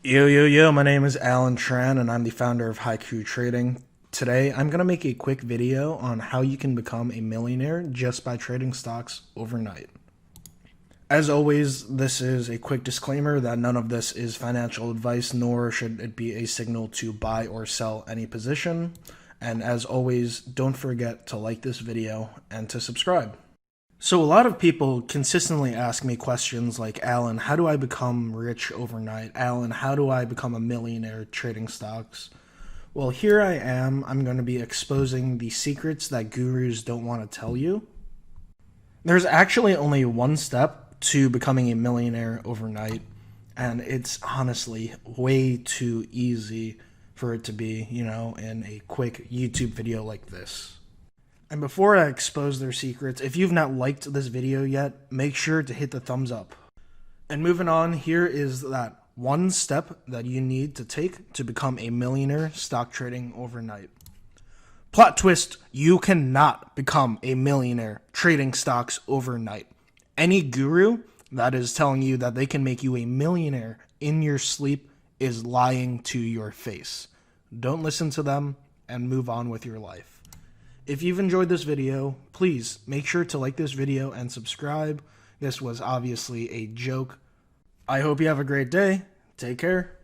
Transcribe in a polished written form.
Yo, my name is Allen Tran and I'm the founder of HaiKhuu Trading. Today, I'm going to make a quick video on how you can become a millionaire just by trading stocks overnight. As always, this is a quick disclaimer that none of this is financial advice, nor should it be a signal to buy or sell any position. And as always, don't forget to like this video and to subscribe. So a lot of people consistently ask me questions like, Alan, how do I become rich overnight? Alan, how do I become a millionaire trading stocks? Well, here I am. I'm going to be exposing the secrets that gurus don't want to tell you. There's actually only one step to becoming a millionaire overnight, and it's honestly way too easy for it to be, in a quick YouTube video like this. And before I expose their secrets, if you've not liked this video yet, make sure to hit the thumbs up. And moving on, here is that one step that you need to take to become a millionaire stock trading overnight. Plot twist, you cannot become a millionaire trading stocks overnight. Any guru that is telling you that they can make you a millionaire in your sleep is lying to your face. Don't listen to them and move on with your life. If you've enjoyed this video, please make sure to like this video and subscribe. This was obviously a joke. I hope you have a great day. Take care.